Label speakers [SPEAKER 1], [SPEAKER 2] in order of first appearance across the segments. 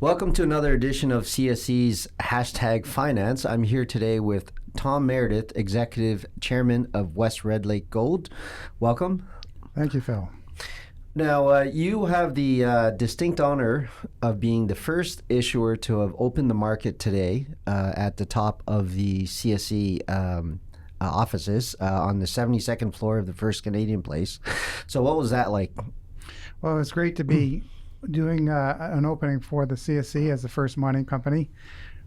[SPEAKER 1] Welcome to another edition of CSE's Hashtag Finance. I'm here today with Tom Meredith, Executive Chairman of West Red Lake Gold. Welcome.
[SPEAKER 2] Thank you, Phil.
[SPEAKER 1] Now, you have the distinct honor of being the first issuer to have opened the market today at the top of the CSE offices on the 72nd floor of the First Canadian Place. So what was that like?
[SPEAKER 2] Well, it's great to be doing an opening for the CSE as the first mining company.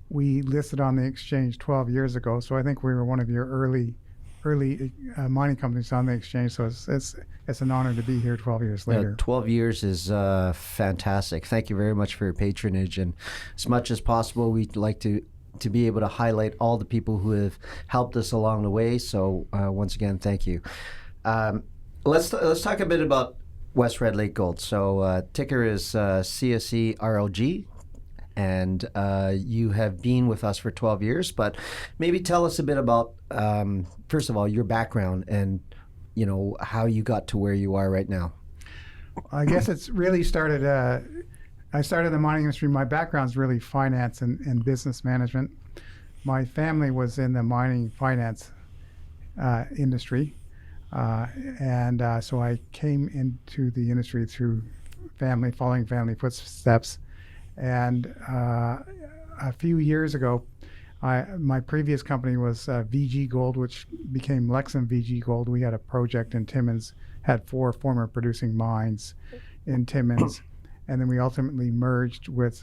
[SPEAKER 2] We listed on the exchange 12 years ago, so I think we were one of your early mining companies on the exchange. So it's an honor to be here 12 years later.
[SPEAKER 1] 12 years is fantastic. Thank you very much for your patronage, and as much as possible, we'd like to be able to highlight all the people who have helped us along the way. So once again, thank you. Let's talk a bit about West Red Lake Gold. So ticker is CSE RLG, and you have been with us for 12 years. But maybe tell us a bit about, first of all, your background and how you got to where you are right now.
[SPEAKER 2] I guess it's really started. I started in the mining industry. My background is really finance and business management. My family was in the mining finance industry. So I came into the industry through following family footsteps. And a few years ago, my previous company was VG Gold, which became Lexham VG Gold. We had a project in Timmins, had 4 former producing mines in Timmins. And then we ultimately merged with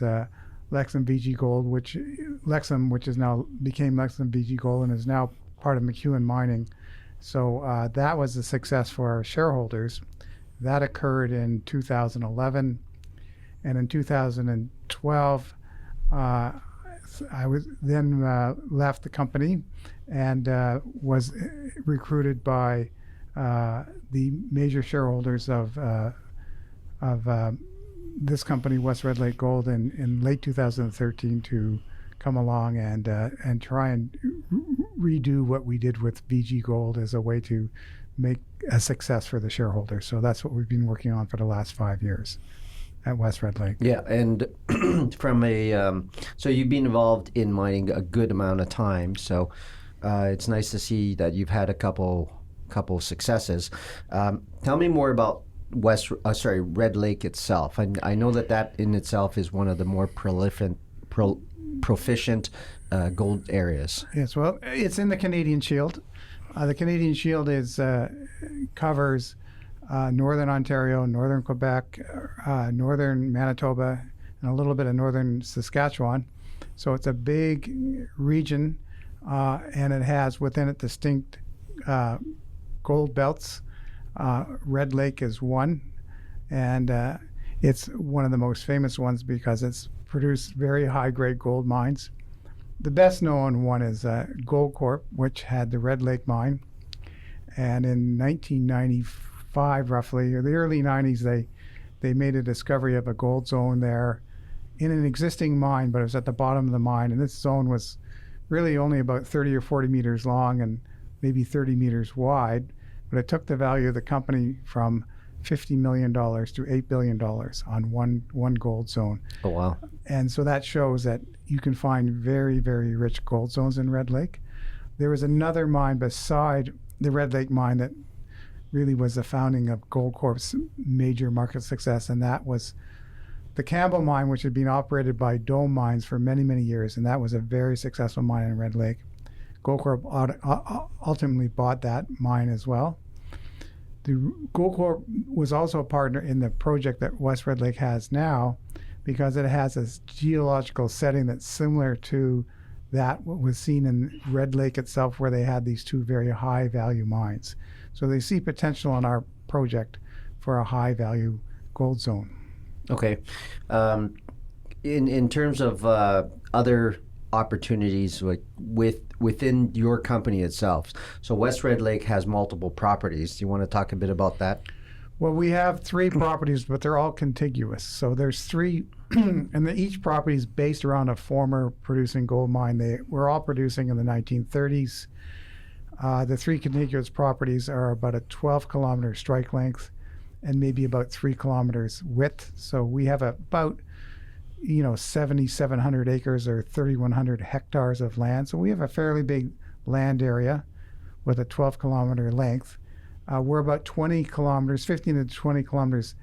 [SPEAKER 2] Lexham VG Gold, which is now became Lexham VG Gold and is now part of McEwen Mining. So that was a success for our shareholders. That occurred in 2011. And in 2012, I was then left the company and was recruited by the major shareholders of this company, West Red Lake Gold, in late 2013 to come along and try and redo what we did with VG Gold as a way to make a success for the shareholders. So that's what we've been working on for the last 5 years at West Red Lake.
[SPEAKER 1] Yeah, and from so you've been involved in mining a good amount of time. So it's nice to see that you've had a couple successes. Tell me more about Red Lake itself. I know that in itself is one of the more proficient gold areas.
[SPEAKER 2] Yes, well, it's in the Canadian Shield. The Canadian Shield covers northern Ontario, northern Quebec, northern Manitoba, and a little bit of northern Saskatchewan. So it's a big region, and it has within it distinct gold belts. Red Lake is one, and it's one of the most famous ones because it's produced very high-grade gold mines. The best known one is Goldcorp, which had the Red Lake mine, and in 1995, roughly, or the early 90s, they made a discovery of a gold zone there in an existing mine, but it was at the bottom of the mine, and this zone was really only about 30 or 40 meters long and maybe 30 meters wide, but it took the value of the company from $50 million to $8 billion on one gold zone.
[SPEAKER 1] Oh, wow.
[SPEAKER 2] And so that shows that you can find very, very rich gold zones in Red Lake. There was another mine beside the Red Lake mine that really was the founding of Goldcorp's major market success, and that was the Campbell mine, which had been operated by Dome Mines for many, many years, and that was a very successful mine in Red Lake. Goldcorp ultimately bought that mine as well. Goldcorp was also a partner in the project that West Red Lake has now because it has a geological setting that's similar to what was seen in Red Lake itself, where they had these 2 very high-value mines. So they see potential in our project for a high-value gold zone.
[SPEAKER 1] Okay. In terms of other opportunities like within your company itself. So West Red Lake has multiple properties. Do you want to talk a bit about that?
[SPEAKER 2] Well, we have 3 properties, but they're all contiguous. So there's 3, and each property is based around a former producing gold mine. They were all producing in the 1930s. The 3 contiguous properties are about a 12-kilometer strike length and maybe about 3 kilometers width. So we have about 7,700 acres or 3,100 hectares of land. So we have a fairly big land area with a 12-kilometer length. We're about 20 kilometers, 15 to 20 kilometers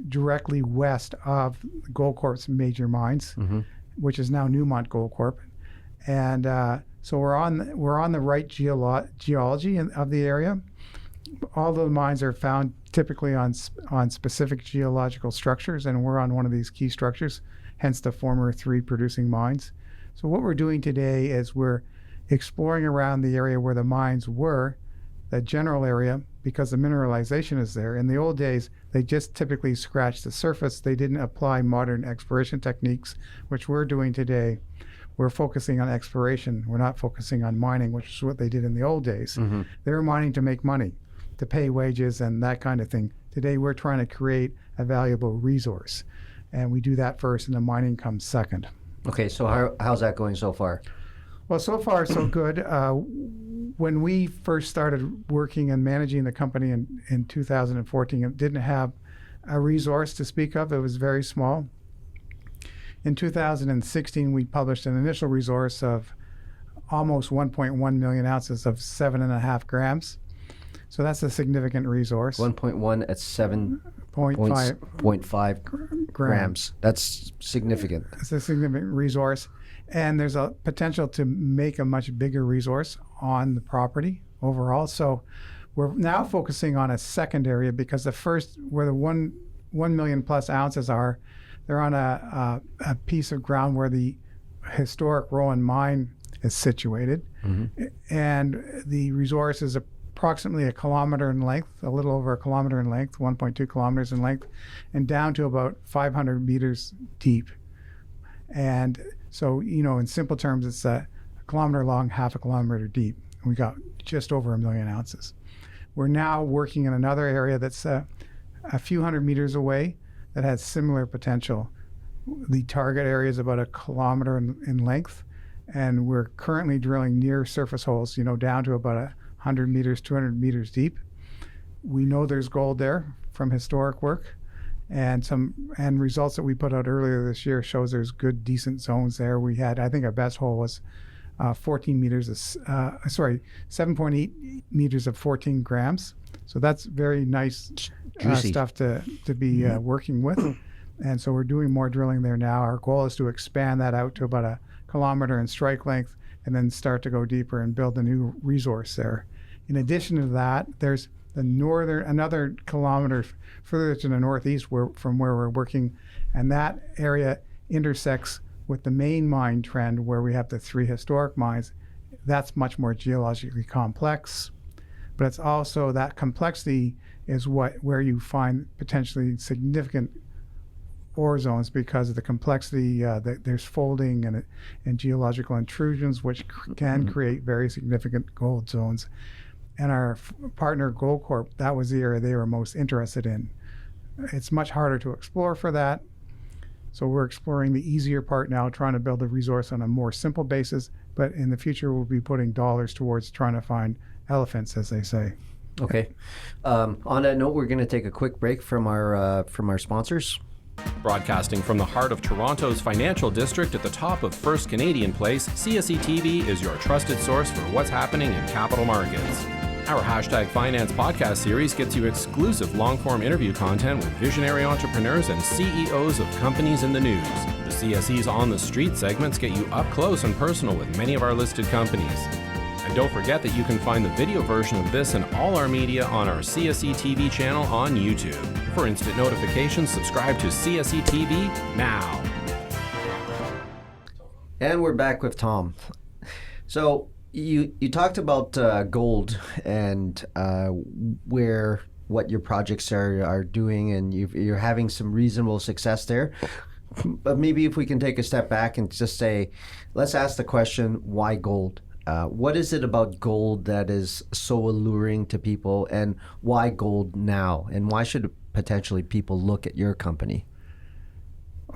[SPEAKER 2] directly west of Goldcorp's major mines, which is now Newmont Goldcorp. And so we're on the right geology of the area. All the mines are found typically on specific geological structures, and we're on one of these key structures, hence the former 3 producing mines. So what we're doing today is we're exploring around the area where the mines were, the general area, because the mineralization is there. In the old days, they just typically scratched the surface. They didn't apply modern exploration techniques, which we're doing today. We're focusing on exploration. We're not focusing on mining, which is what they did in the old days. They were mining to make money, to pay wages and that kind of thing. Today, we're trying to create a valuable resource. And we do that first, and the mining comes second.
[SPEAKER 1] Okay, so how's that going so far?
[SPEAKER 2] Well, so far, so good. When we first started working and managing the company in 2014, it didn't have a resource to speak of. It was very small. In 2016, we published an initial resource of almost 1.1 million ounces of 7.5 grams. So that's a significant resource.
[SPEAKER 1] 1.1 at 7.5 grams. That's significant.
[SPEAKER 2] It's a significant resource. And there's a potential to make a much bigger resource on the property overall. So we're now focusing on a second area because the first, where the 1 million plus ounces are, they're on a piece of ground where the historic Rowan mine is situated. And the resource is approximately a kilometer in length, a little over a kilometer in length, 1.2 kilometers in length, and down to about 500 meters deep. And so, in simple terms, it's a kilometer long, half a kilometer deep. We got just over 1 million ounces. We're now working in another area that's a few hundred meters away that has similar potential. The target area is about a kilometer in length, and we're currently drilling near surface holes, down to about 100 meters, 200 meters deep. We know there's gold there from historic work, and results that we put out earlier this year shows there's good, decent zones there. We had, I think our best hole was 7.8 meters of 14 grams. So that's very nice stuff to be working with. And so we're doing more drilling there now. Our goal is to expand that out to about a kilometer in strike length and then start to go deeper and build a new resource there. In addition to that, there's another kilometer further to the northeast from where we're working, and that area intersects with the main mine trend where we have the 3 historic mines. That's much more geologically complex, but it's also that complexity is where you find potentially significant ore zones because of the complexity. There's folding and geological intrusions, which can create very significant gold zones. And our partner Goldcorp, that was the area they were most interested in. It's much harder to explore for that. So we're exploring the easier part now, trying to build a resource on a more simple basis. But in the future, we'll be putting dollars towards trying to find elephants, as they say.
[SPEAKER 1] Okay. On that note, we're going to take a quick break from our sponsors.
[SPEAKER 3] Broadcasting from the heart of Toronto's financial district at the top of First Canadian Place, CSE TV is your trusted source for what's happening in capital markets. Our #Finance podcast series gets you exclusive long-form interview content with visionary entrepreneurs and CEOs of companies in the news. The CSE's On the Street segments get you up close and personal with many of our listed companies. And don't forget that you can find the video version of this and all our media on our CSE TV channel on YouTube. For instant notifications, subscribe to CSE TV now.
[SPEAKER 1] And we're back with Tom. So you talked about gold and what your projects are doing, and you're having some reasonable success there. But maybe if we can take a step back and just say, let's ask the question, why gold? What is it about gold that is so alluring to people, and why gold now? And why should potentially people look at your company?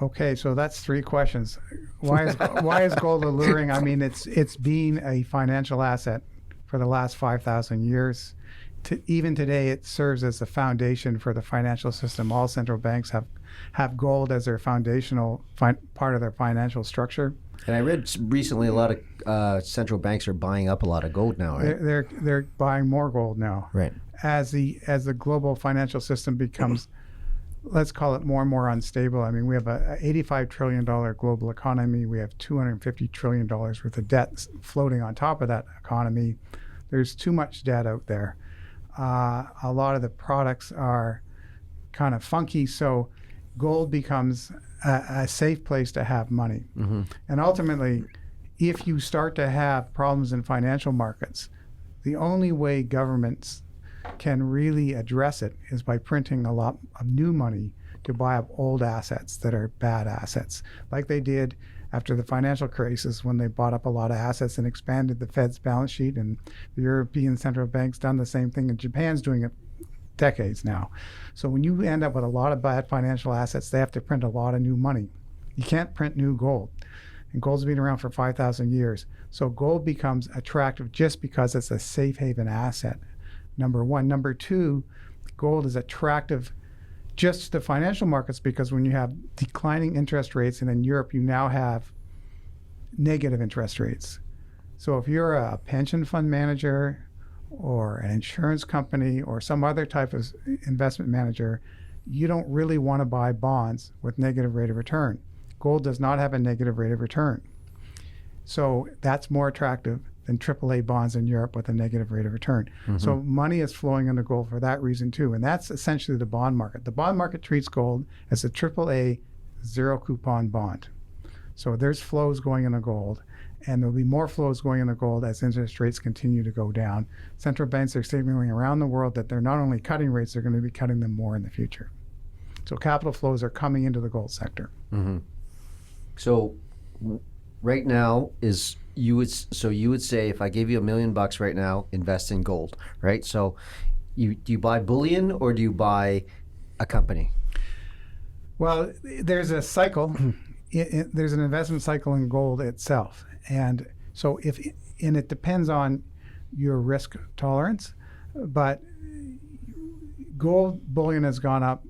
[SPEAKER 2] Okay, so that's 3 questions. Why is gold alluring? I mean, it's been a financial asset for the last 5,000 years. even today, it serves as the foundation for the financial system. All central banks have gold as their foundational part of their financial structure.
[SPEAKER 1] And I read recently a lot of central banks are buying up a lot of gold now, right?
[SPEAKER 2] They're buying more gold now.
[SPEAKER 1] Right.
[SPEAKER 2] As the global financial system becomes, let's call it more and more unstable. I mean, we have a $85 trillion global economy. We have $250 trillion worth of debt floating on top of that economy. There's too much debt out there. A lot of the products are kind of funky, so gold becomes a safe place to have money. Mm-hmm. And ultimately, if you start to have problems in financial markets, the only way governments can really address it is by printing a lot of new money to buy up old assets that are bad assets, like they did after the financial crisis when they bought up a lot of assets and expanded the Fed's balance sheet, and the European central bank's done the same thing, and Japan's doing it decades now. So when you end up with a lot of bad financial assets, they have to print a lot of new money. You can't print new gold. And gold's been around for 5,000 years. So gold becomes attractive just because it's a safe haven asset, number one. Number two, gold is attractive just to the financial markets because when you have declining interest rates, and in Europe you now have negative interest rates. So if you're a pension fund manager or an insurance company or some other type of investment manager, you don't really want to buy bonds with negative rate of return. Gold does not have a negative rate of return. So that's more attractive than AAA bonds in Europe with a negative rate of return. Mm-hmm. So money is flowing into gold for that reason too. And that's essentially the bond market. The bond market treats gold as a AAA zero coupon bond. So there's flows going into gold, and there'll be more flows going into gold as interest rates continue to go down. Central banks are signaling around the world that they're not only cutting rates, they're going to be cutting them more in the future. So capital flows are coming into the gold sector.
[SPEAKER 1] Mm-hmm. So right now you would say if I gave you $1 million right now, invest in gold, right? So do you buy bullion or do you buy a company?
[SPEAKER 2] Well, there's a cycle. There's an investment cycle in gold itself. And so it depends on your risk tolerance, but gold bullion has gone up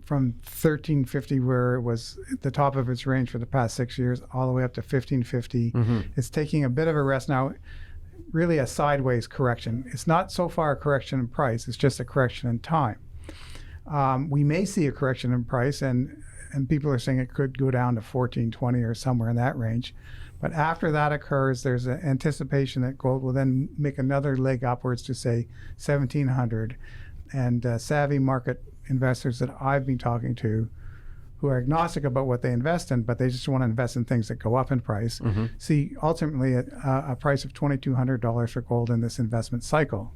[SPEAKER 2] from $1,350, where it was at the top of its range for the past 6 years, all the way up to $1,550. Mm-hmm. It's taking a bit of a rest now, really a sideways correction. It's not so far a correction in price, it's just a correction in time. We may see a correction in price, and people are saying it could go down to $1,420 or somewhere in that range. But after that occurs, there's an anticipation that gold will then make another leg upwards to, say, $1,700. And savvy market investors that I've been talking to, who are agnostic about what they invest in, but they just want to invest in things that go up in price, mm-hmm. see ultimately a price of $2,200 for gold in this investment cycle.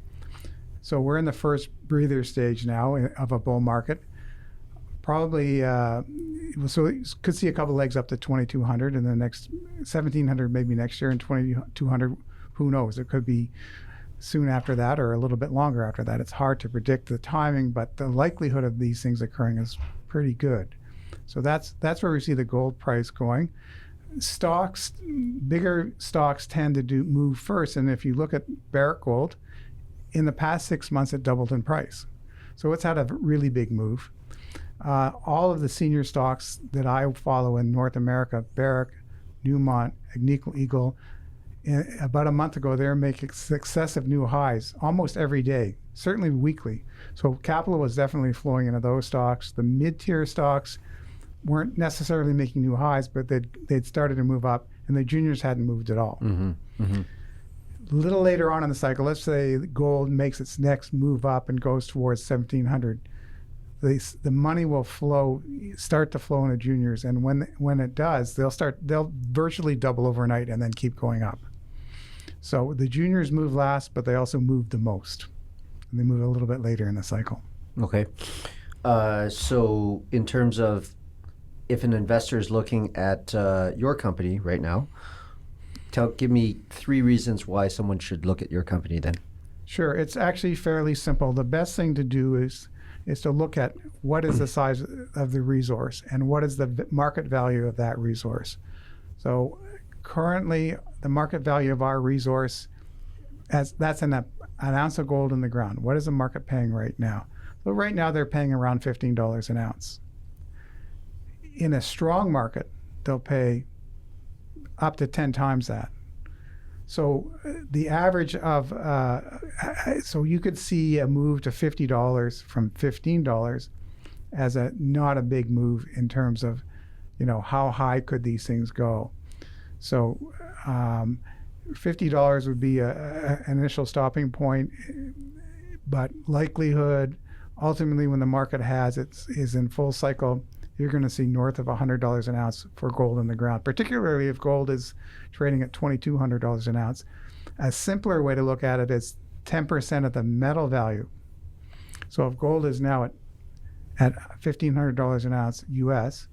[SPEAKER 2] So we're in the first breather stage now of a bull market. Probably, so we could see a couple legs up to 2,200, and the next 1,700 maybe next year, and 2,200, who knows? It could be soon after that or a little bit longer after that. It's hard to predict the timing, but the likelihood of these things occurring is pretty good. So that's where we see the gold price going. Stocks, bigger stocks tend to move first, and if you look at Barrick Gold, in the past 6 months it doubled in price. So it's had a really big move. All of the senior stocks that I follow in North America, Barrick, Newmont, Agnico Eagle, about a month ago, they're making successive new highs almost every day, certainly weekly. So capital was definitely flowing into those stocks. The mid-tier stocks weren't necessarily making new highs, but they'd started to move up, and the juniors hadn't moved at all. Mm-hmm. Mm-hmm. A little later on in the cycle, let's say gold makes its next move up and goes towards 1,700. The money will start to flow into juniors, and when it does, they'll virtually double overnight and then keep going up. So the juniors move last, but they also move the most, and they move a little bit later in the cycle.
[SPEAKER 1] Okay. So in terms of if an investor is looking at your company right now, give me 3 reasons why someone should look at your company then.
[SPEAKER 2] Sure. It's actually fairly simple. The best thing to do is to look at what is the size of the resource and what is the market value of that resource. So currently, the market value of our resource that's an ounce of gold in the ground. What is the market paying right now? So right now they're paying around $15 an ounce. In a strong market, they'll pay up to 10 times that. So the average of, so you could see a move to $50 from $15 as not a big move in terms of, how high could these things go. So $50 would be an initial stopping point, but likelihood, ultimately when the market is in full cycle, you're going to see north of $100 an ounce for gold in the ground, particularly if gold is trading at $2,200 an ounce. A simpler way to look at it is 10% of the metal value. So if gold is now at $1,500 an ounce US,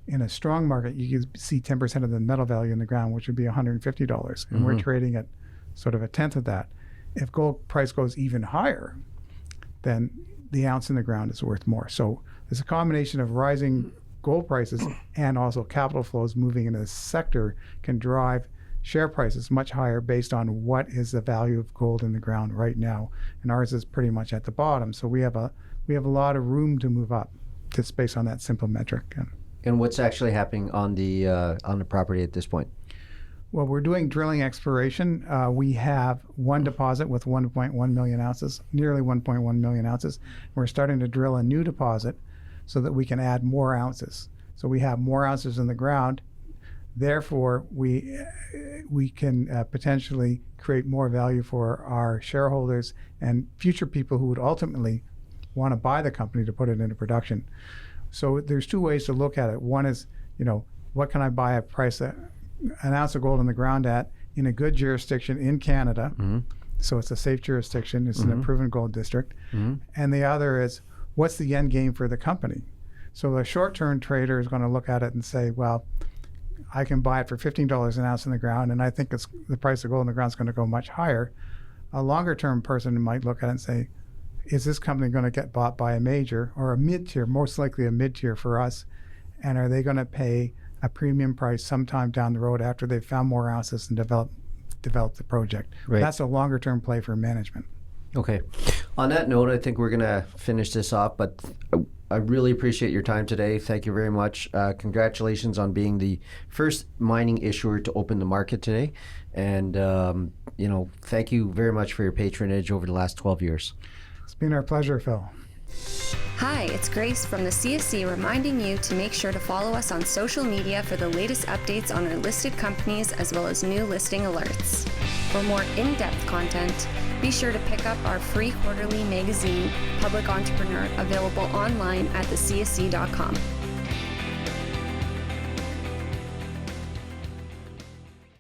[SPEAKER 2] in a strong market, you can see 10% of the metal value in the ground, which would be $150. And we're trading at sort of a tenth of that. If gold price goes even higher, then the ounce in the ground is worth more. So there's a combination of rising gold prices and also capital flows moving into the sector can drive share prices much higher based on what is the value of gold in the ground right now. And ours is pretty much at the bottom. So we have a lot of room to move up just based on that simple metric.
[SPEAKER 1] And what's actually happening on the property at this point?
[SPEAKER 2] Well, we're doing drilling exploration. We have one deposit with 1.1 million ounces, nearly 1.1 million ounces. We're starting to drill a new deposit so that we can add more ounces. So we have more ounces in the ground. Therefore, we can potentially create more value for our shareholders and future people who would ultimately want to buy the company to put it into production. So there's two ways to look at it. One is, what can I buy at price an ounce of gold in the ground at in a good jurisdiction in Canada? So it's a safe jurisdiction. It's an proven gold district. And the other is, what's the end game for the company? So a short-term trader is going to look at it and say, well, I can buy it for $15 an ounce in the ground, and I think the price of gold in the ground is going to go much higher. A longer-term person might look at it and say, is this company going to get bought by a major or a mid-tier, most likely a mid-tier for us, and are they going to pay a premium price sometime down the road after they've found more ounces and develop the project?
[SPEAKER 1] Right.
[SPEAKER 2] That's a longer-term play for management.
[SPEAKER 1] Okay. On that note, I think we're going to finish this off, but I really appreciate your time today. Thank you very much. Congratulations on being the first mining issuer to open the market today. And, thank you very much for your patronage over the last 12 years.
[SPEAKER 2] It's been our pleasure, Phil.
[SPEAKER 4] Hi, it's Grace from the CSE reminding you to make sure to follow us on social media for the latest updates on our listed companies as well as new listing alerts. For more in-depth content, be sure to pick up our free quarterly magazine, Public Entrepreneur, available online at thecsc.com.